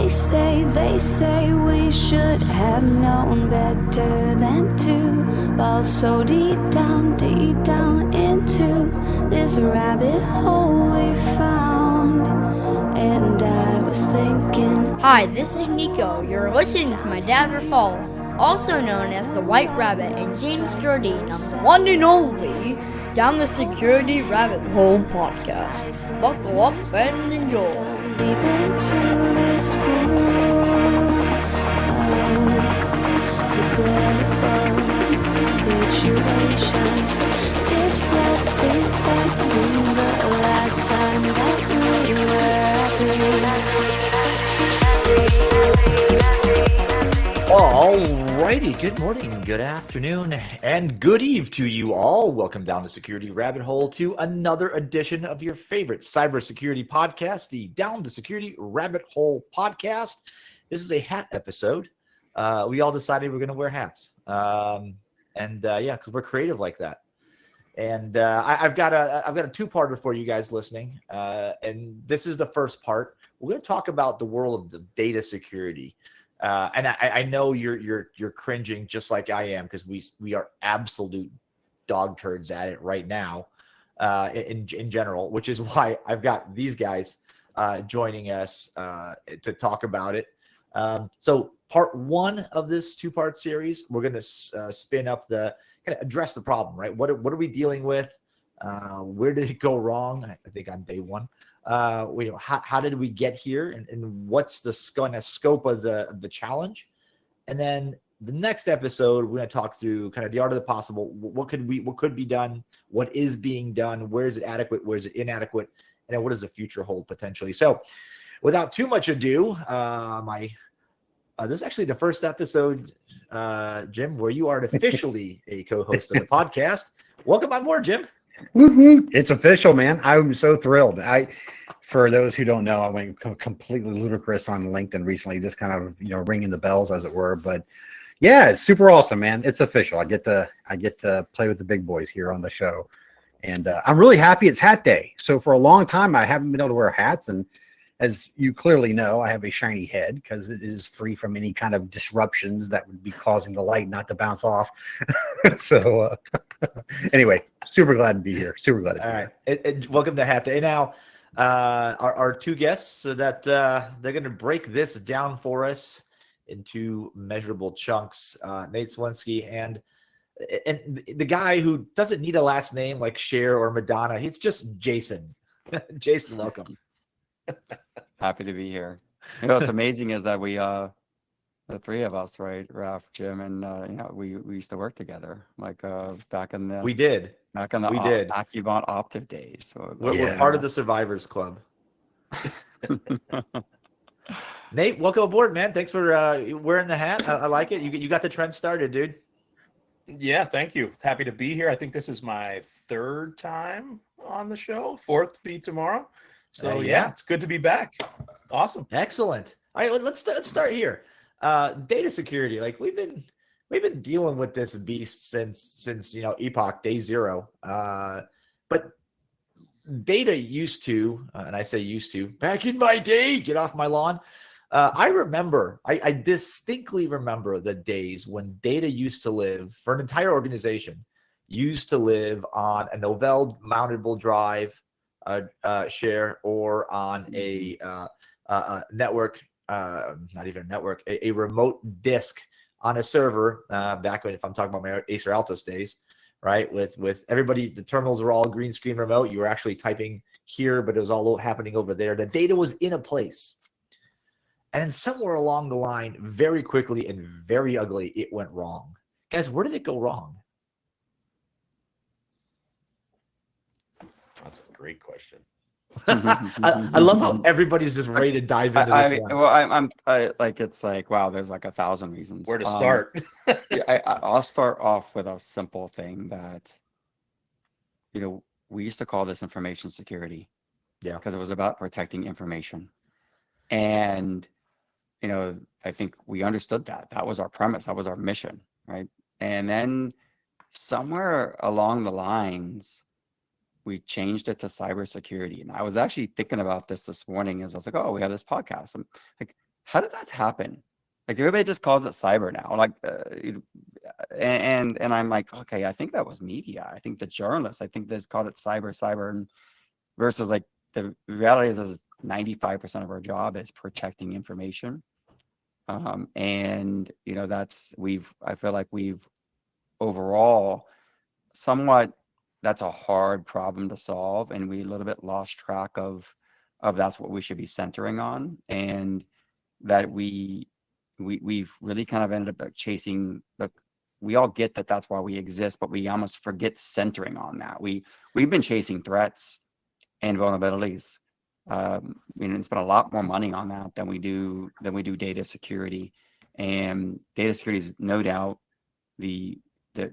They say we should have known better than to fall so deep down into this rabbit hole we found. And I was thinking, hi, this is Nico. You're listening to my Dad Fall, also known as the White Rabbit, and James Jardine on the one and only Down the Security Rabbit Hole podcast. Buckle up and enjoy. deep into this pool of regrettable situations. Pitch black, think back to the last time that we were happy. Alrighty, good morning, good afternoon, and good eve to you all. Welcome down the Security Rabbit Hole to another edition of your favorite cybersecurity podcast, the Down the Security Rabbit Hole podcast. This is a hat episode. We all decided we're going to wear hats, because we're creative like that. And I've got a two-parter for you guys listening, and this is the first part. We're going to talk about the world of the data security. And I know you're cringing just like I am, because we are absolute dog turds at it right now, in general, which is why I've got these guys joining us to talk about it. So part one of this two-part series, we're going to spin up kind of address the problem, right? What are we dealing with? Where did it go wrong? I think on day one. How did we get here, and what's the kind of scope of the challenge? And then the next episode, we're going to talk through kind of the art of the possible. What could be done? What is being done? Where is it adequate? Where is it inadequate? And then what does the future hold potentially? So without too much ado, this is actually the first episode, Jim, where you are officially a co-host of the podcast. Welcome on board, Jim. Woo-hoo. It's official, man. I'm so thrilled. For those who don't know, I went completely ludicrous on LinkedIn recently, just kind of, ringing the bells, as it were. But yeah, it's super awesome, man. It's official. I get to play with the big boys here on the show, and I'm really happy it's Hat Day. So for a long time, I haven't been able to wear hats, and as you clearly know, I have a shiny head because it is free from any kind of disruptions that would be causing the light not to bounce off. So anyway, super glad to be here. Super glad to be here. All right. Welcome to Hat Day. Now, our two guests, so that they're going to break this down for us into measurable chunks. Nate Smolenski and the guy who doesn't need a last name like Cher or Madonna. He's just Jason. Jason, welcome. Happy to be here. What's amazing is that we the three of us, right, Raf, Jim, and we used to work together, like back in the Accuvant Optiv days. So we're part of the Survivors Club. Nate, welcome aboard, man. Thanks for wearing the hat. I like it. You got the trend started, dude. Yeah, thank you. Happy to be here. I think this is my third time on the show, fourth to be tomorrow. So yeah, it's good to be back. Awesome. Excellent. All right, let's start here. Data security. Like we've been dealing with this beast since Epoch Day Zero. But data used to, and I say used to, back in my day, get off my lawn. I distinctly remember the days when data used to live for an entire organization, used to live on a Novell mountable drive, share, or on a network, not even a network, a remote disk on a server, back when, if I'm talking about my Acer Altos days, right? With everybody, the terminals were all green screen remote. You were actually typing here, but it was all happening over there. The data was in a place. And then somewhere along the line, very quickly and very ugly, it went wrong. Guys, where did it go wrong? That's a great question. I love how everybody's just ready to dive into this one. Well, it's like, wow, there's like 1,000 reasons. Where to start? I'll start off with a simple thing that, we used to call this information security. Yeah. Because it was about protecting information. And, I think we understood that. That was our premise. That was our mission, right? And then somewhere along the lines, we changed it to cybersecurity. And I was actually thinking about this morning as I was like, oh, we have this podcast. I'm like, how did that happen? Like everybody just calls it cyber now. Like, and I'm like, okay, I think that was media. I think the journalists, I think they just called it cyber, and versus like the reality is 95% of our job is protecting information. And I feel like we've overall somewhat, that's a hard problem to solve, and we a little bit lost track of that's what we should be centering on, and that we've really kind of ended up like chasing we all get that that's why we exist, but we almost forget centering on that. We've been chasing threats and vulnerabilities. And spend a lot more money on that than we do data security. And data security is no doubt the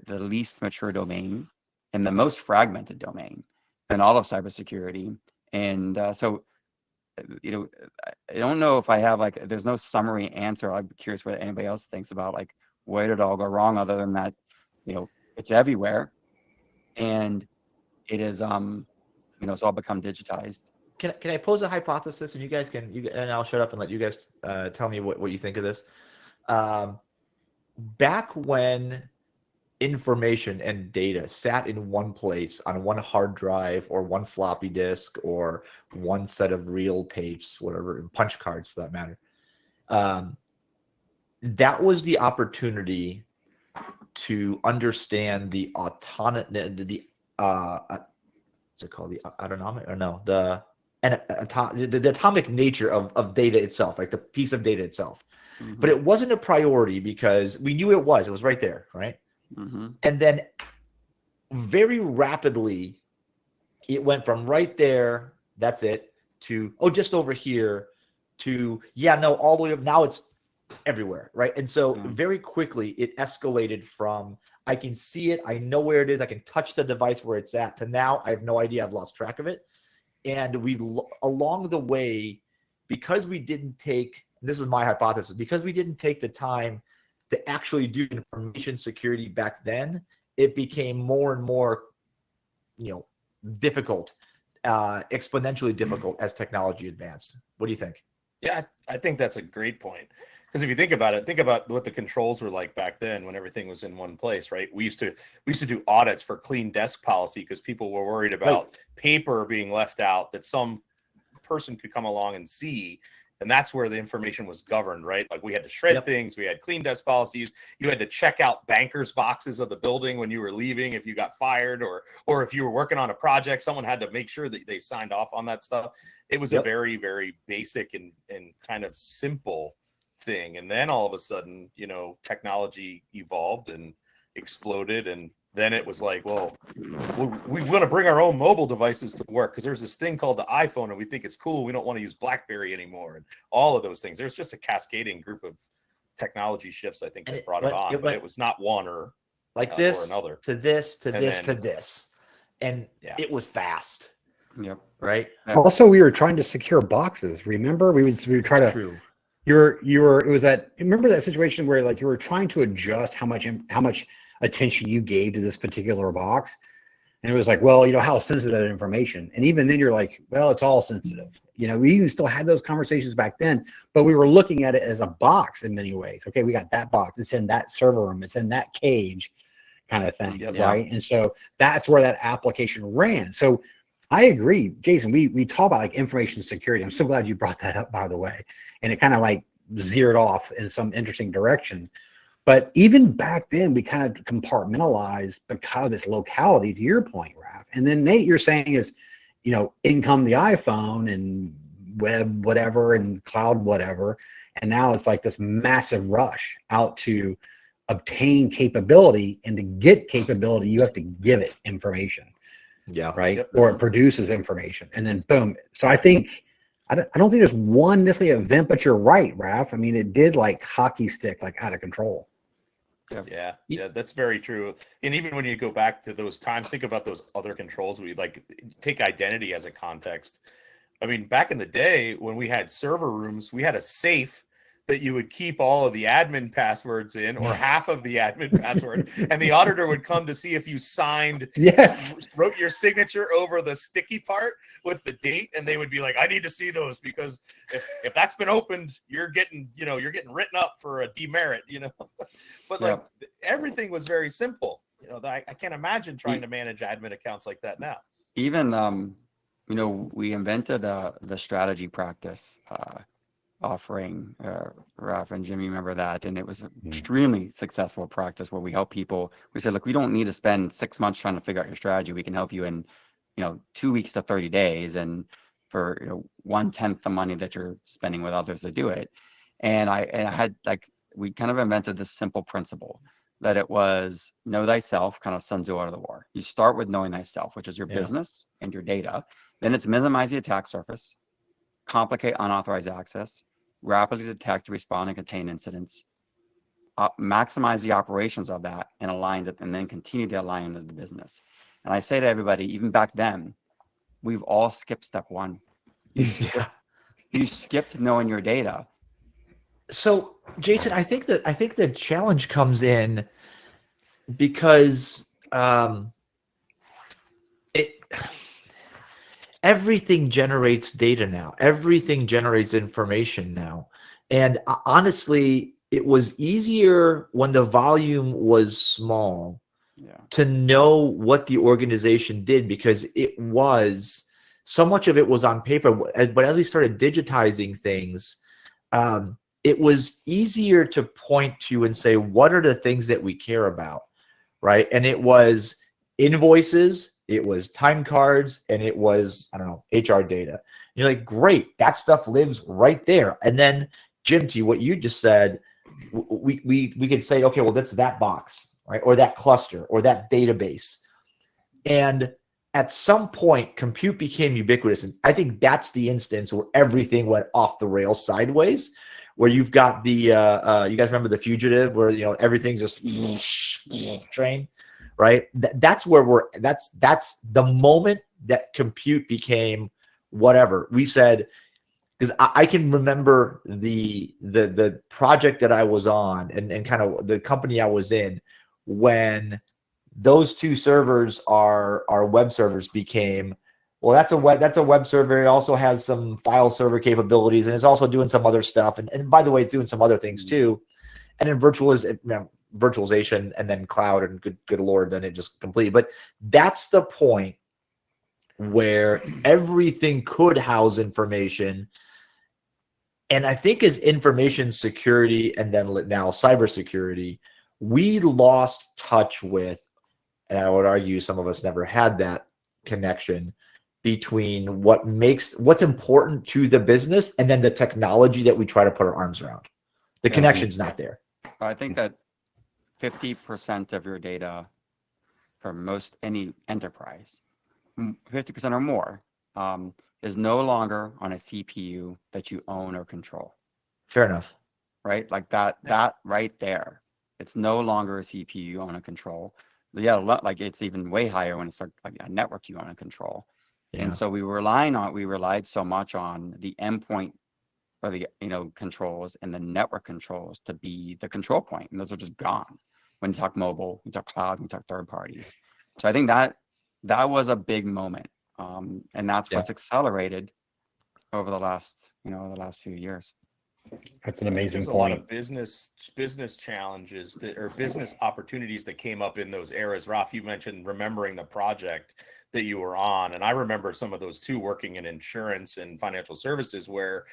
least mature domain and the most fragmented domain in all of cybersecurity. And so, I don't know if I have there's no summary answer. I'm curious what anybody else thinks about where did it all go wrong, other than that, it's everywhere, and it is it's all become digitized. Can I pose a hypothesis, and and I'll shut up and let you guys tell me what you think of this. Back when information and data sat in one place on one hard drive or one floppy disk or one set of reel tapes, whatever, punch cards for that matter, that was the opportunity to understand the what's it called, the autonomic, or no, the atomic nature of data itself, like the piece of data itself. Mm-hmm. But it wasn't a priority because we knew it was right there, right? Mm-hmm. And then very rapidly it went from right there, that's it, to just over here, to all the way up, now it's everywhere, right? And so very quickly it escalated from I can see it, I know where it is, I can touch the device where it's at, to now I have no idea, I've lost track of it. And along the way, because we didn't take, this is my hypothesis, because we didn't take the time to actually do information security back then, it became more and more, difficult, exponentially difficult as technology advanced. What do you think? Yeah, I think that's a great point. Because if you think about it, think about what the controls were like back then when everything was in one place, right? We used to do audits for clean desk policy because people were worried about paper being left out that some person could come along and see. And that's where the information was governed, right? Like we had to shred things. We had clean desk policies. You had to check out bankers' boxes of the building when you were leaving if you got fired, or if you were working on a project, someone had to make sure that they signed off on that stuff. It was a very, very basic and kind of simple thing. And then all of a sudden, technology evolved and exploded, and then it was like, well, we want to bring our own mobile devices to work because there's this thing called the iPhone and we think it's cool. We don't want to use BlackBerry anymore, and all of those things. There's just a cascading group of technology shifts, I think, that brought it on, but it was not one or this or another to this to this to this, and it was fast. Yep. Right. Also, we were trying to secure boxes. Remember, we would try to. True. Remember that situation where you were trying to adjust how much attention you gave to this particular box, and it was like, well, how sensitive information, and even then you're like, well, it's all sensitive. We even still had those conversations back then, but we were looking at it as a box in many ways. Okay, we got that box, it's in that server room, it's in that cage, kind of thing, right? And so that's where that application ran. So I agree, Jason. We talk about information security. I'm so glad you brought that up, by the way, and it kind of zeroed off in some interesting direction. But even back then, we kind of compartmentalized because of this locality, to your point, Raph. And then Nate, you're saying is, in come the iPhone and web whatever and cloud whatever. And now it's like this massive rush out to obtain capability, and to get capability, you have to give it information. Yeah. Right. Yep. Or it produces information, and then boom. So I don't think there's one necessarily event, but you're right, Raph. I mean, it did hockey stick, out of control. Yeah, that's very true. And even when you go back to those times, think about those other controls. We take identity as a context. I mean, back in the day when we had server rooms, we had a safe that you would keep all of the admin passwords in, or half of the admin password, and the auditor would come to see if you signed, wrote your signature over the sticky part with the date, and they would be like, I need to see those, because if that's been opened, you're getting written up for a demerit, But like everything was very simple. I can't imagine trying to manage admin accounts like that now. Even we invented the strategy practice offering, Ralph and Jimmy, remember that? And it was an extremely successful practice where we help people. We said, look, we don't need to spend 6 months trying to figure out your strategy. We can help you in 2 weeks to 30 days, and for 1/10 the money that you're spending with others to do it. And I had we kind of invented this simple principle that it was know thyself, kind of Sun Tzu Art of the War. You start with knowing thyself, which is your business and your data. Then it's minimize the attack surface, complicate unauthorized access, rapidly detect, respond, and contain incidents, maximize the operations of that, and align it, and then continue to align into the business. And I say to everybody, even back then, we've all skipped step one. You skipped knowing your data. So, Jason, I think the challenge comes in because everything generates data now. Everything generates information now. And honestly, it was easier when the volume was small to know what the organization did, because it was so much of it was on paper. But as we started digitizing things, it was easier to point to and say, what are the things that we care about, right? And it was invoices, it was time cards, and it was, I don't know, HR data. And you're like, great, that stuff lives right there. And then, Jim, to what you just said, we could say, okay, well, that's that box, right? Or that cluster, or that database. And at some point, compute became ubiquitous. And I think that's the instance where everything went off the rails sideways, where you've got the, you guys remember The Fugitive, where, everything's just train, right? That's where that's the moment that compute became whatever. We said, because I can remember the project that I was on and kind of the company I was in when those two servers are web servers became, well, that's a web server. It also has some file server capabilities, and it's also doing some other stuff. And by the way, it's doing some other things too. And then virtualization, and then cloud, and good Lord, then it just completely. But that's the point where everything could house information. And I think as information security, and then now cybersecurity, we lost touch with, and I would argue some of us never had that connection between what's important to the business and then the technology that we try to put our arms around. The connection's not there. I think that 50% of your data for any enterprise, 50% or more, is no longer on a CPU that you own or control. Fair enough. Right? Like that right there. It's no longer a CPU you own and control. Like it's even way higher when it's like a network you own and control. Yeah. And so we relied so much on the endpoint or the controls and the network controls to be the control point. And those are just gone. When you talk mobile, you talk cloud, you talk third parties. So I think that was a big moment. And that's what's accelerated over the last few years. That's an amazing point. A lot of business challenges or business opportunities that came up in those eras. Ralph, you mentioned remembering the project that you were on, and I remember some of those too, working in insurance and financial services, where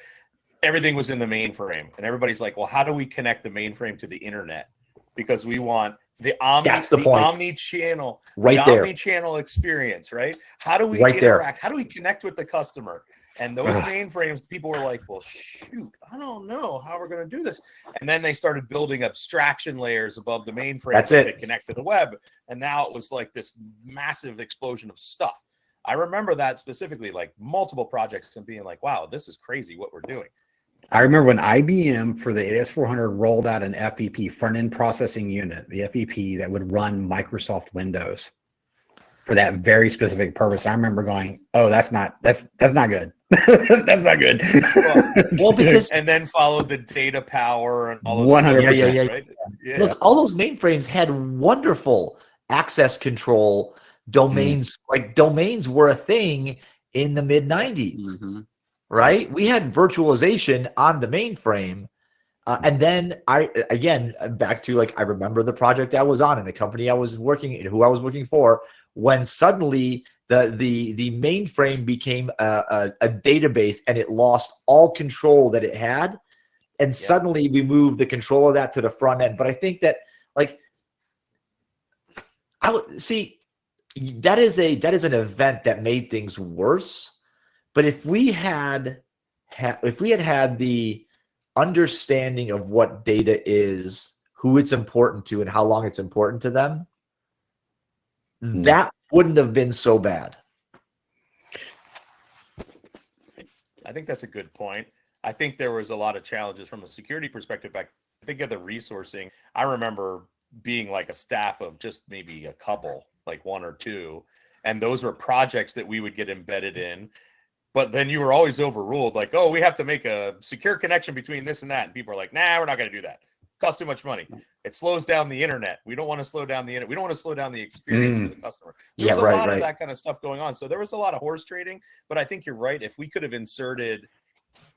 everything was in the mainframe, and everybody's like, well, how do we connect the mainframe to the internet? Because we want the omni-channel, right there, omni-channel experience, right? How do we interact? There. How do we connect with the customer? And those mainframes, people were like, well, shoot, I don't know how we're going to do this. And then they started building abstraction layers above the mainframe. That's it. To connect to the web. And now it was like this massive explosion of stuff. I remember that specifically, like multiple projects, and being like, wow, this is crazy what we're doing. I remember when IBM for the AS400 rolled out an FEP, front-end processing unit, the FEP that would run Microsoft Windows. for that very specific purpose. I remember going, "Oh, that's not good. That's not good." Well, because and then followed the data power and all of 100%. that, Yeah. right? Yeah. Look, all those mainframes had wonderful access control domains. Like domains were a thing in the mid 90s, right? We had virtualization on the mainframe. And then back to like, I remember the project I was on and the company I was working, who I was working for, when suddenly the mainframe became a database and it lost all control that it had. And suddenly we moved the control of that to the front end. But I think that like, I would see that is an event that made things worse. But if we had the understanding of what data is, who it's important to, and how long it's important to them, that wouldn't have been so bad. I think that's a good point. I think there was a lot of challenges from a security perspective back. Think of the resourcing. I remember being like a staff of just maybe a couple, like one or two, and those were projects that we would get embedded in. But then you were always overruled, like, oh, we have to make a secure connection between this and that. And people are like, nah, we're not going to do that. It costs too much money. It slows down the internet. We don't want to slow down the internet. We don't want to slow down the experience for the customer. There's a lot of that kind of stuff going on. So there was a lot of horse trading. But I think you're right. If we could have inserted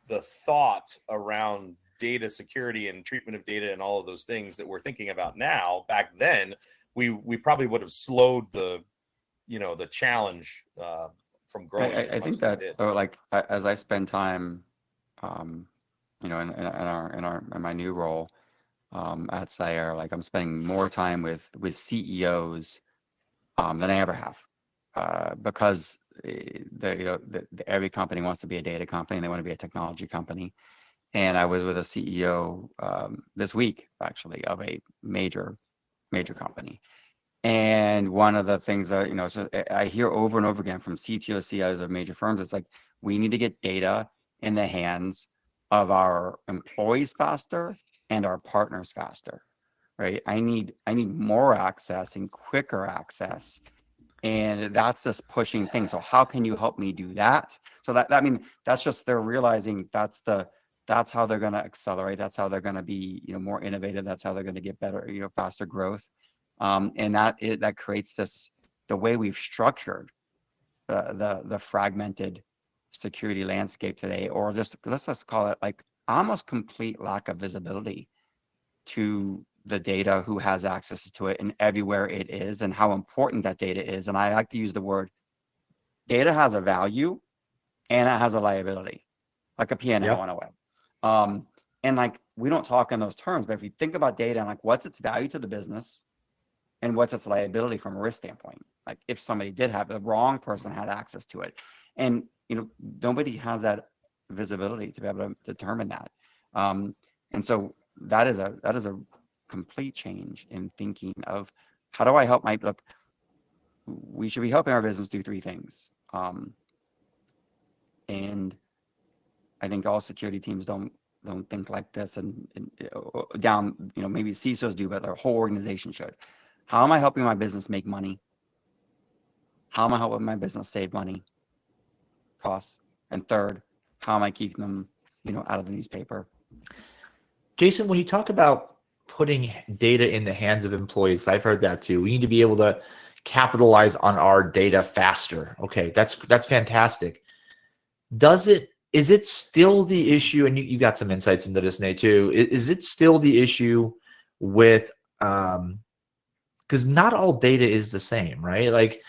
the thought around data security and treatment of data and all of those things that we're thinking about now, back then, we probably would have slowed the challenge from growing. I think that, so like, as I spend time, in my new role at Sayer, like I'm spending more time with CEOs than I ever have, because every company wants to be a data company and they want to be a technology company. And I was with a CEO this week, actually, of a major company. And one of the things that, so I hear over and over again from CTO, CIOs of major firms, it's like, we need to get data in the hands of our employees faster and our partners faster, right? I need more access and quicker access. And that's just pushing things. So how can you help me do that? So that's just, they're realizing that's how they're going to accelerate. That's how they're going to be, more innovative. That's how they're going to get better, faster growth. And that creates the way we've structured the fragmented security landscape today, or just let's just call it like almost complete lack of visibility to the data, who has access to it, and everywhere it is, and how important that data is. And I like to use the word, data has a value and it has a liability, like a P&L in a way. And like, we don't talk in those terms, but if you think about data and like, what's its value to the business and what's its liability from a risk standpoint? Like, if somebody did have, the wrong person had access to it, and nobody has that visibility to be able to determine that. And so that is a complete change in thinking of, how do I help we should be helping our business do three things. And I think all security teams don't think like this, and down, maybe CISOs do, but their whole organization should. How am I helping my business make money? How am I helping my business save money, costs? And third, how am I keeping them, out of the newspaper? Jason, when you talk about putting data in the hands of employees, I've heard that too. We need to be able to capitalize on our data faster. Okay, that's fantastic. Is it still the issue, and you got some insights into this, Nate, too, is it still the issue with, because not all data is the same, right? Like,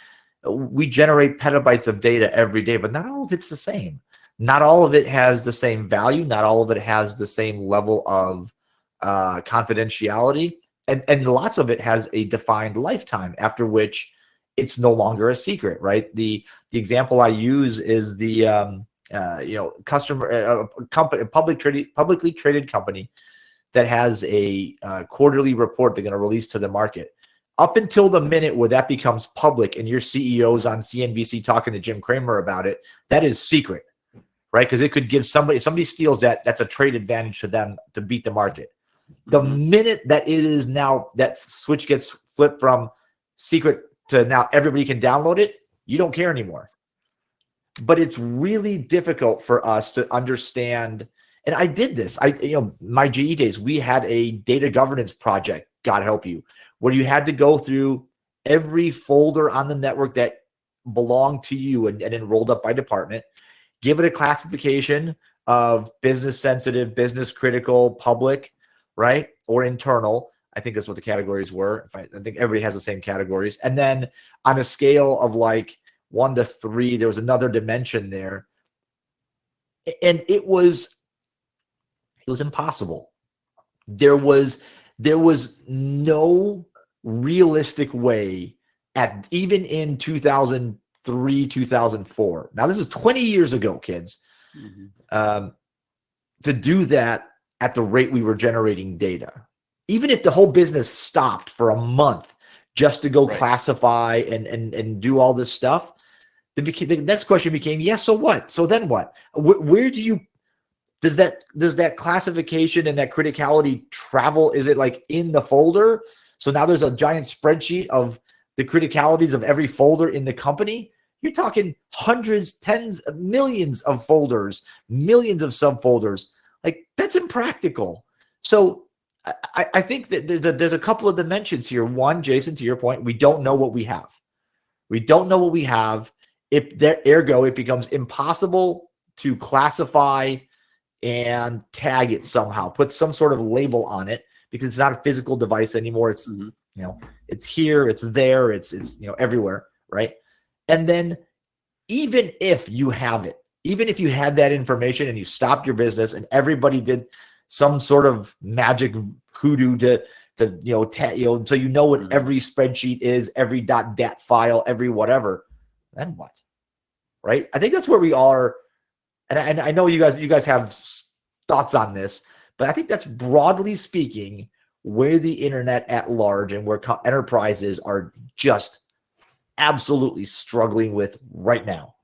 we generate petabytes of data every day, but not all of it's the same. Not all of it has the same value. Not all of it has the same level of confidentiality. And lots of it has a defined lifetime, after which it's no longer a secret, right? The example I use is the publicly traded company that has a quarterly report they're going to release to the market. Up until the minute where that becomes public and your CEO's on CNBC talking to Jim Cramer about it, that is secret, right? Because it could give somebody steals that's a trade advantage to them to beat the market. The minute that it is now, that switch gets flipped from secret to now everybody can download it, you don't care anymore. But it's really difficult for us to understand. And I did this. My GE days, we had a data governance project, God help you, where you had to go through every folder on the network that belonged to you and enrolled up by department, give it a classification of business sensitive, business critical, public, right? Or internal. I think that's what the categories were. I think everybody has the same categories. And then on a scale of like 1 to 3, there was another dimension there. And it was impossible. There was no realistic way even in 2003, 2004. Now this is 20 years ago, kids, to do that at the rate we were generating data. Even if the whole business stopped for a month just to go classify and do all this stuff, the next question became, yes, so what? So then what? Where do you does that classification and that criticality travel? Is it like in the folder? So now there's a giant spreadsheet of the criticalities of every folder in the company. You're talking hundreds, tens of millions of folders, millions of subfolders. Like, that's impractical. So I think that there's a couple of dimensions here. One, Jason, to your point, we don't know what we have. We don't know what we have. Ergo, it becomes impossible to classify and tag it somehow, put some sort of label on it, because it's not a physical device anymore. It's it's here, it's there, it's everywhere, right? And then even if you have it, even if you had that information and you stopped your business and everybody did some sort of magic hoodoo to so you know what every spreadsheet is, every .dat file, every whatever, then what? Right? I think that's where we are. And I know you guys have thoughts on this, but I think that's, broadly speaking, where the internet at large and where enterprises are just absolutely struggling with right now.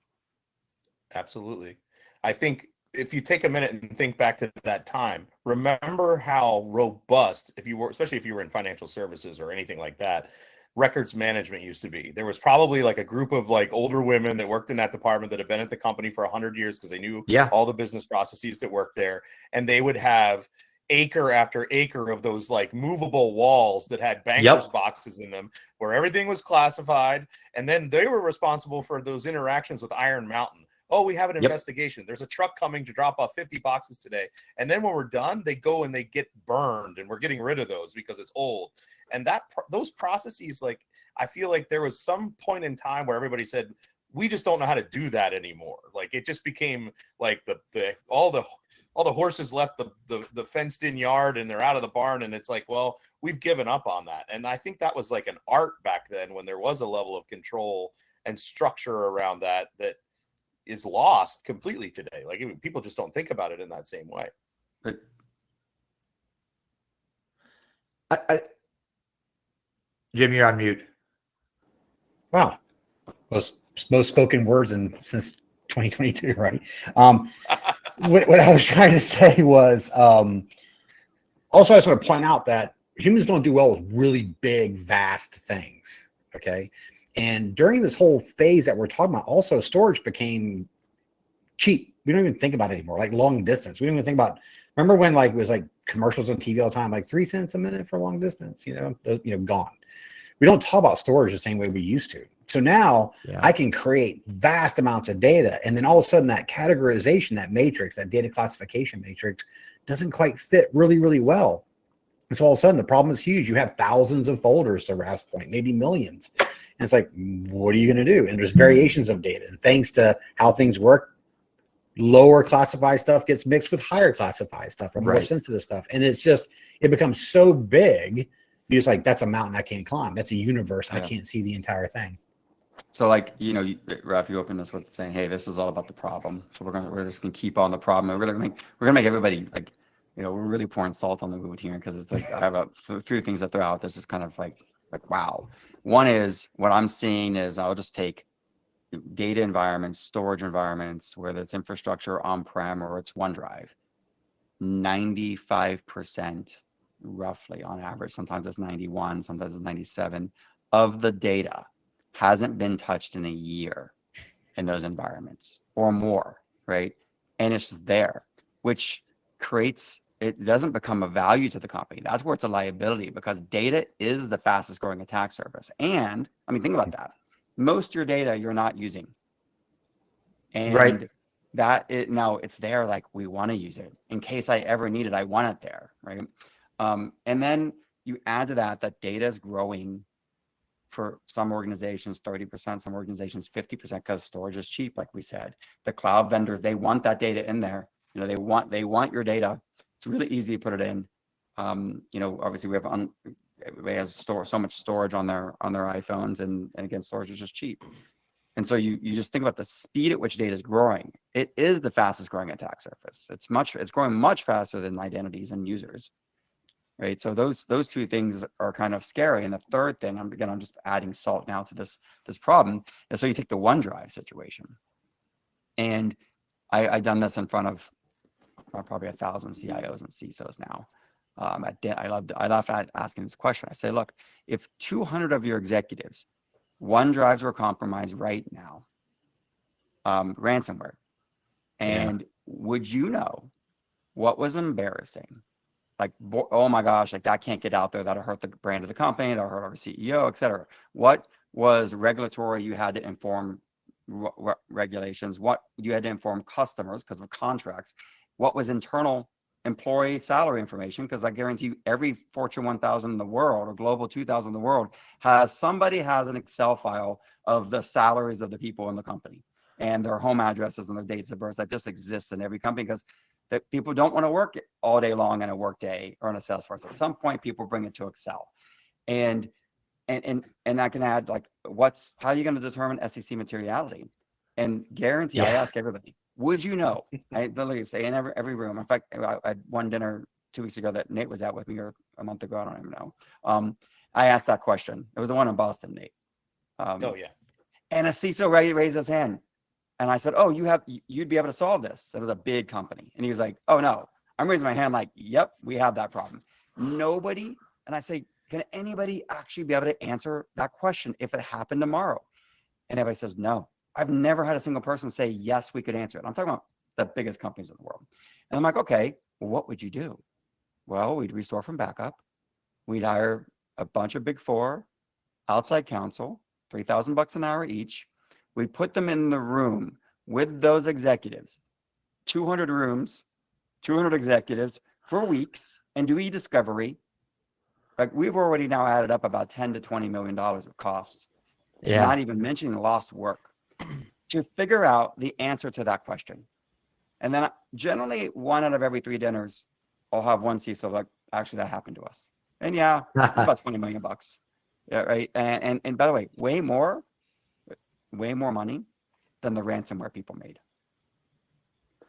Absolutely. I think if you take a minute and think back to that time, remember how robust, especially if you were in financial services or anything like that, records management used to be. There was probably like a group of like older women that worked in that department that had been at the company for 100 years because they knew all the business processes that worked there. And they would have acre after acre of those like movable walls that had bankers boxes in them where everything was classified. And then they were responsible for those interactions with Iron Mountain. Oh, we have an investigation. There's a truck coming to drop off 50 boxes today. And then when we're done, they go and they get burned, and we're getting rid of those because it's old. And those processes, like, I feel like there was some point in time where everybody said, we just don't know how to do that anymore. Like, it just became like all the horses left the fenced in yard and they're out of the barn. And it's like, well, we've given up on that. And I think that was like an art back then when there was a level of control and structure around that is lost completely today. Like, people just don't think about it in that same way. But Jim, you're on mute. Wow. Most spoken words since 2022, right? What I was trying to say was, also I just want to point out that humans don't do well with really big, vast things. Okay. And during this whole phase that we're talking about, also storage became cheap. We don't even think about it anymore. Like long distance. We don't even think about, remember when like it was like commercials on TV all the time, like 3 cents a minute for long distance, gone. We don't talk about storage the same way we used to. So now I can create vast amounts of data. And then all of a sudden that categorization, that matrix, that data classification matrix doesn't quite fit really, really well. And so all of a sudden the problem is huge. You have thousands of folders, to Raf's point, maybe millions. And it's like, what are you going to do? And there's variations of data. And thanks to how things work, lower classified stuff gets mixed with higher classified stuff or more sensitive stuff. And it becomes so big, you're just like, that's a mountain I can't climb. That's a universe. I can't see the entire thing. So like, Raf, you opened this with saying, hey, this is all about the problem. So we're just going to keep on the problem. And we're going to make everybody like, we're really pouring salt on the wound here, because it's like, I have a few things that throw out that's just kind of like, wow. One is, what I'm seeing is, I'll just take data environments, storage environments, whether it's infrastructure on-prem or it's OneDrive, 95% roughly on average, sometimes it's 91, sometimes it's 97 of the data hasn't been touched in a year in those environments or more, right? And it's there, which creates, it doesn't become a value to the company. That's where it's a liability, because data is the fastest growing attack surface. And I mean, think about that. Most of your data you're not using. And Right. now it's there, like we want to use it in case I ever need it. I want it there, right? And then you add to that data is growing for some organizations 30%, some organizations 50%, because storage is cheap, like we said. The cloud vendors, they want that data in there. You know, they want your data. It's really easy to put it in. You know, obviously everybody has so much storage on their iPhones, and again, storage is just cheap. And so you just think about the speed at which data is growing. It is the fastest growing attack surface. It's growing much faster than identities and users, right? So those two things are kind of scary. And the third thing, I'm just adding salt now to this problem. And so you take the OneDrive situation, and I done this in front of probably 1,000 CIOs and CISOs now. I love asking this question. I say, look, if 200 of your executives OneDrives were compromised right now, ransomware, and would you know what was embarrassing? Like, oh my gosh, like that can't get out there. That'll hurt the brand of the company. That'll hurt our CEO, et cetera. What was regulatory you had to inform regulations? What you had to inform customers because of contracts? What was internal employee salary information? Because I guarantee you every Fortune 1000 in the world or Global 2000 in the world has an Excel file of the salaries of the people in the company and their home addresses and their dates of birth. That just exists in every company, because that people don't want to work all day long in a work day or in a Salesforce. At some point, people bring it to Excel, and I can add, like, how are you going to determine SEC materiality? And guarantee, I ask everybody, would you know? I literally say in every room. In fact, I had one dinner 2 weeks ago that Nate was at with me, or a month ago, I don't even know. I asked that question. It was the one in Boston, Nate. Oh yeah. And a CISO raised his hand. And I said, oh, you'd be able to solve this. It was a big company. And he was like, oh no. I'm raising my hand like, yep, we have that problem. Nobody. And I say, can anybody actually be able to answer that question if it happened tomorrow? And everybody says, no. I've never had a single person say, yes, we could answer it. I'm talking about the biggest companies in the world. And I'm like, okay, well, what would you do? Well, we'd restore from backup. We'd hire a bunch of Big Four outside counsel, $3,000 an hour each. We put them in the room with those executives, 200 rooms, 200 executives for weeks, and do e-discovery. Like, we've already now added up about $10 to $20 million of costs, not even mentioning lost work, to figure out the answer to that question. And then generally 1 out of every 3 dinners, I'll have one CISO like, actually that happened to us. And yeah, it's about $20 million. Yeah, right. And by the way, way more money than the ransomware people made.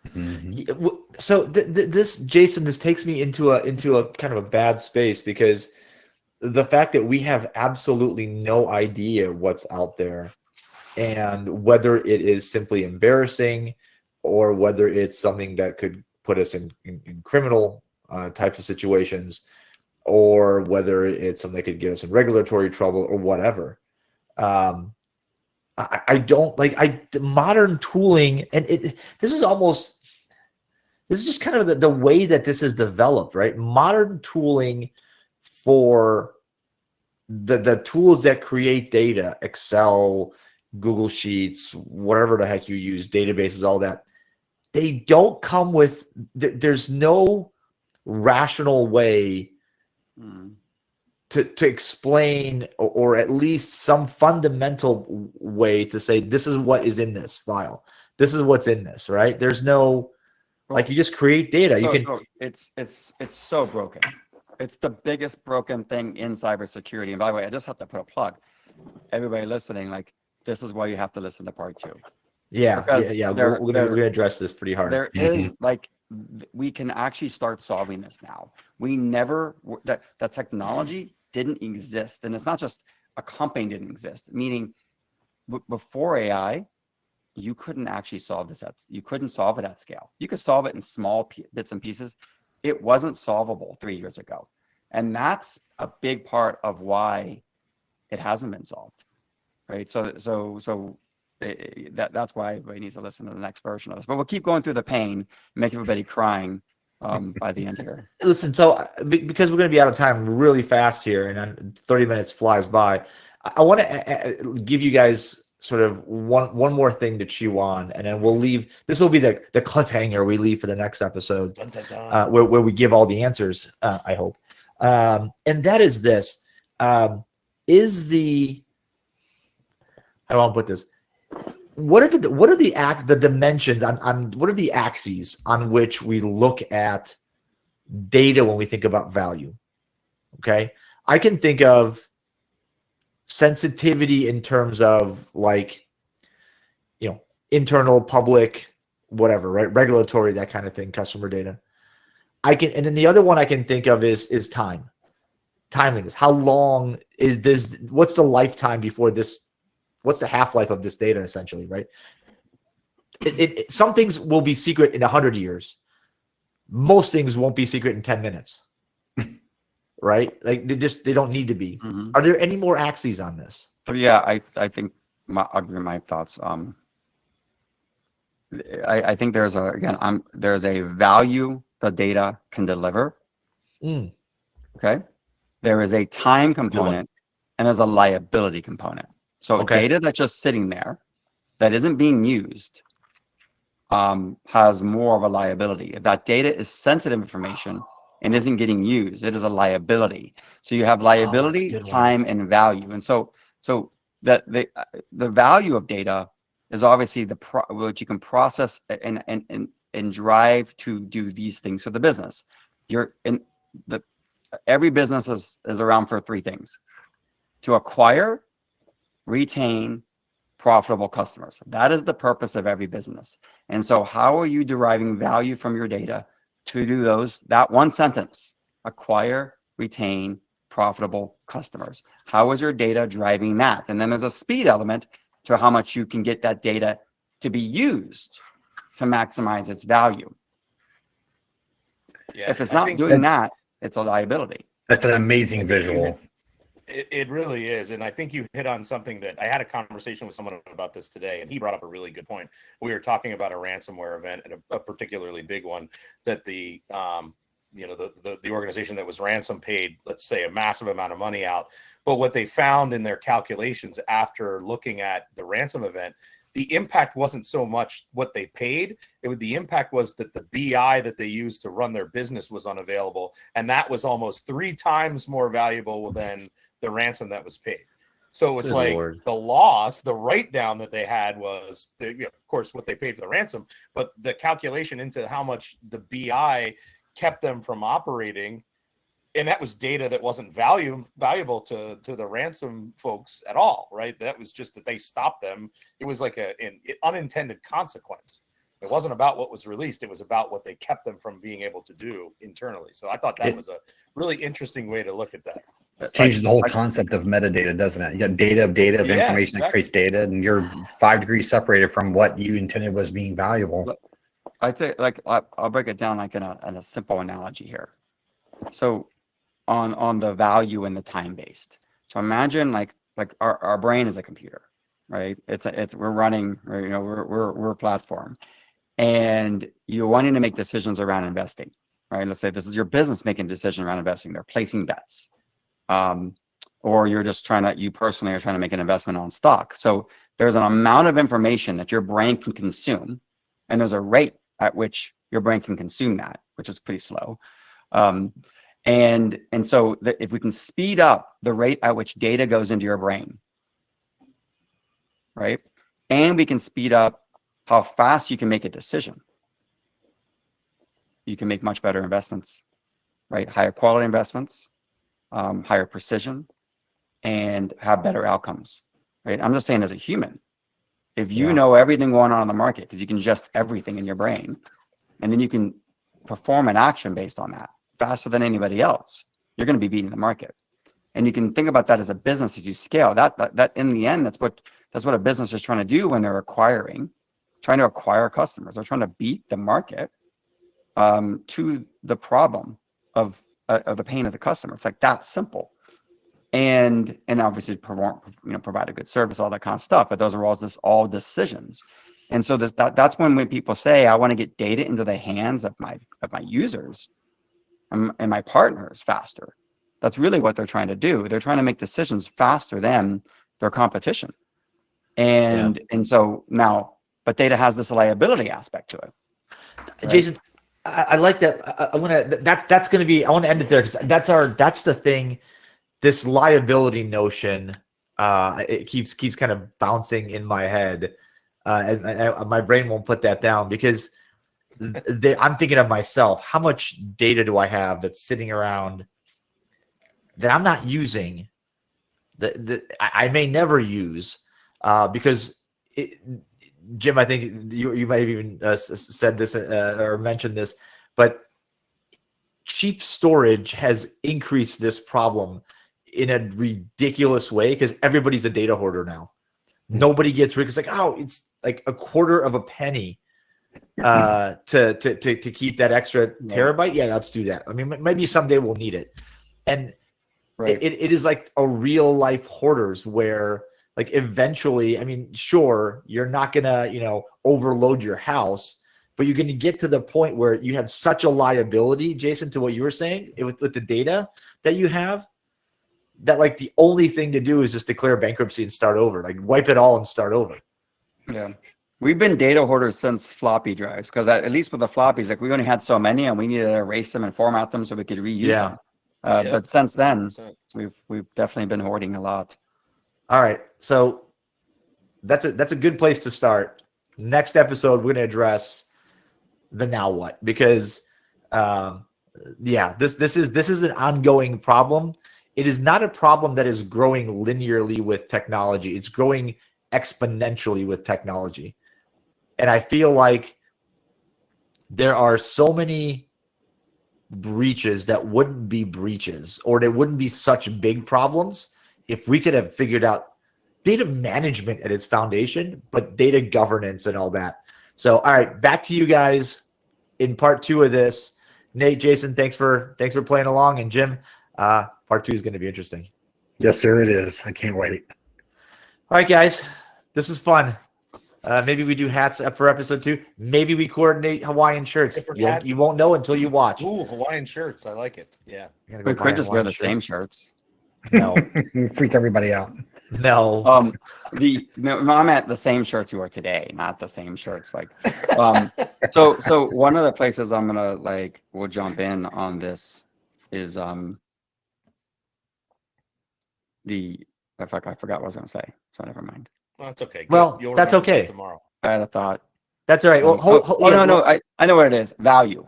Mm-hmm. So this, Jason, this takes me into a kind of a bad space, because the fact that we have absolutely no idea what's out there, and whether it is simply embarrassing or whether it's something that could put us in criminal types of situations, or whether it's something that could get us in regulatory trouble or whatever. I don't like modern tooling, and this is just kind of the way that this is developed, right? Modern tooling for the tools that create data, Excel, Google Sheets, whatever the heck you use, databases, all that, they don't come with, there's no rational way to explain, or at least some fundamental way to say, this is what is in this file. This is what's in this, right? There's no, like, you just create data. So it's so broken. It's the biggest broken thing in cybersecurity. And by the way, I just have to put a plug. Everybody listening, like, this is why you have to listen to part 2. Yeah. We're gonna address this pretty hard. There is, like, we can actually start solving this now. We never, that technology didn't exist. And it's not just a company didn't exist, meaning before AI, you couldn't actually solve this. You couldn't solve it at scale. You could solve it in small bits and pieces. It wasn't solvable 3 years ago. And that's a big part of why it hasn't been solved. right? That's why everybody needs to listen to the next version of this. But we'll keep going through the pain, make everybody crying by the end here. Listen, so because we're going to be out of time really fast here, and then 30 minutes flies by, I want to give you guys sort of one more thing to chew on, and then we'll leave. This will be the cliffhanger we leave for the next episode, Dun, dun, dun. where we give all the answers. I hope, and that is this: is the I don't want to put this. What are the dimensions on what are the axes on which we look at data when we think about value? Okay, I can think of sensitivity in terms of like, internal, public, whatever, right? Regulatory, that kind of thing, customer data. And then the other one I can think of is timeliness. How long is this? What's the lifetime before this? What's the half-life of this data, essentially, right? Some things will be secret in 100 years. Most things won't be secret in 10 minutes, right? Like they don't need to be. Mm-hmm. Are there any more axes on this? So yeah, I think I'll give you my thoughts. I think there's a value the data can deliver. Okay. There is a time component and there's a liability component. So data that's just sitting there that isn't being used has more of a liability. If that data is sensitive information and isn't getting used, it is a liability. So you have liability, time, and value. And so that the value of data is obviously what you can process and drive to do these things for the business. Every business is around for three things: to acquire, retain, profitable customers. That is the purpose of every business. And so how are you deriving value from your data to do that one sentence: acquire, retain, profitable customers? How is your data driving that? And then there's a speed element to how much you can get that data to be used to maximize its value. Yeah, if it's not doing that, it's a liability. That's an amazing visual. It really is. And I think you hit on something that I had a conversation with someone about this today, and he brought up a really good point. We were talking about a ransomware event, and a particularly big one, that the organization that was ransom paid, let's say, a massive amount of money out. But what they found in their calculations after looking at the ransom event, the impact wasn't so much what they paid. The impact was that the BI that they used to run their business was unavailable. And that was almost 3 times more valuable than the ransom that was paid. So it was the loss, the write down that they had was, of course, what they paid for the ransom, but the calculation into how much the BI kept them from operating. And that was data that wasn't valuable to the ransom folks at all, right? That was just that they stopped them. It was like an unintended consequence. It wasn't about what was released. It was about what they kept them from being able to do internally. So I thought that was a really interesting way to look at that. Changes the whole concept of metadata, doesn't it? You got data of information that creates data, and you're 5 degrees separated from what you intended was being valuable. I'd say, I'll break it down like in a simple analogy here. So on the value and the time based. So imagine like our brain is a computer, right? We're running, we're a platform, and you're wanting to make decisions around investing, right? Let's say this is your business making a decision around investing. They're placing bets. Or you personally are trying to make an investment on stock. So there's an amount of information that your brain can consume, and there's a rate at which your brain can consume that, which is pretty slow. And so if we can speed up the rate at which data goes into your brain, right? And we can speed up how fast you can make a decision, you can make much better investments, right? Higher quality investments, higher precision, and have better outcomes, right? I'm just saying, as a human, if you know everything going on in the market, because you can ingest everything in your brain, and then you can perform an action based on that faster than anybody else, you're going to be beating the market. And you can think about that as a business as you scale. That in the end, that's what a business is trying to do when they're trying to acquire customers. They're trying to beat the market to the problem of the pain of the customer. It's like that simple. and obviously provide a good service, all that kind of stuff. But those are all decisions. And so that's when people say, I want to get data into the hands of my users and my partners faster. That's really what they're trying to do. They're trying to make decisions faster than their competition. And so now, but data has this liability aspect to it. Right? Jason, I like that. I want to. That's going to be. I want to end it there because that's the thing. This liability notion, it keeps kind of bouncing in my head, and my brain won't put that down because I'm thinking of myself. How much data do I have that's sitting around that I'm not using? That I may never use because Jim, I think you might have even said this or mentioned this, but cheap storage has increased this problem in a ridiculous way because everybody's a data hoarder now. Nobody gets rid. It's like, oh, it's like a quarter of a penny to keep that extra terabyte. Yeah, let's do that. I mean, maybe someday we'll need it, and it is like a real life hoarders where. Like eventually, I mean, sure, you're not gonna, overload your house, but you're gonna get to the point where you have such a liability, Jason, to what you were saying with the data that you have, that like the only thing to do is just declare bankruptcy and start over, like wipe it all and start over. Yeah, we've been data hoarders since floppy drives because at least with the floppies, like we only had so many and we needed to erase them and format them so we could reuse them. But since then, we've definitely been hoarding a lot. All right, so that's a good place to start. Next episode, we're going to address the now what, because this is an ongoing problem. It is not a problem that is growing linearly with technology. It's growing exponentially with technology, and I feel like there are so many breaches that wouldn't be breaches, or they wouldn't be such big problems if we could have figured out data management at its foundation, but data governance and all that. So, all right, back to you guys in part 2 of this. Nate, Jason, thanks for playing along, and Jim, part 2 is going to be interesting. Yes, sir, it is. I can't wait. All right, guys, this is fun. Maybe we do hats up for episode 2. Maybe we coordinate Hawaiian shirts. You won't know until you watch. Ooh, Hawaiian shirts. I like it. Yeah. We could just wear the same shirts. No. Freak everybody out. No. I'm at the same shirts you are today, not the same shirts. Like, so one of the places I'm gonna we'll jump in on this is I forgot what I was gonna say, so never mind. Well, that's okay. Well, that's okay. Tomorrow. I had a thought. That's all right. Well, no. I know what it is. Value.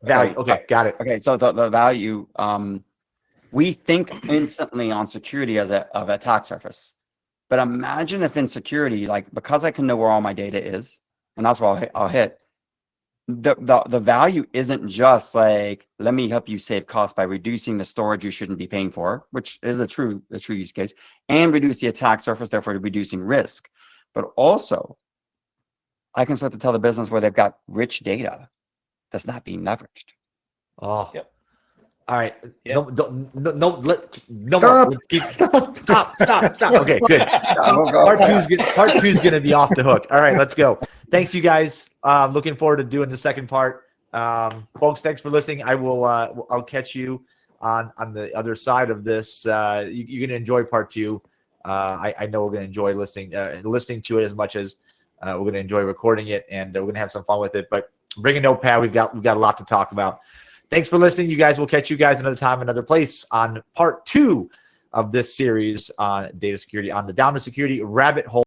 Okay, got it. Okay, so the value. We think instantly on security of attack surface, but imagine if in security, because I can know where all my data is, and that's where I'll hit. The value isn't just like, let me help you save costs by reducing the storage you shouldn't be paying for, which is a true use case, and reduce the attack surface, therefore reducing risk. But also, I can start to tell the business where they've got rich data that's not being leveraged. Oh. Yep. All right. Yep. Stop. Okay, good. Part two's gonna be off the hook. All right, let's go. Thanks, you guys. Looking forward to doing the second part. Folks, thanks for listening. I'll catch you on the other side of this. You're gonna enjoy part 2. I know we're gonna enjoy listening to it as much as we're gonna enjoy recording it, and we're gonna have some fun with it. But bring a notepad. We've got a lot to talk about. Thanks for listening, you guys. We'll catch you guys another time, another place on part 2 of this series on data security on the Down to Security Rabbit Hole.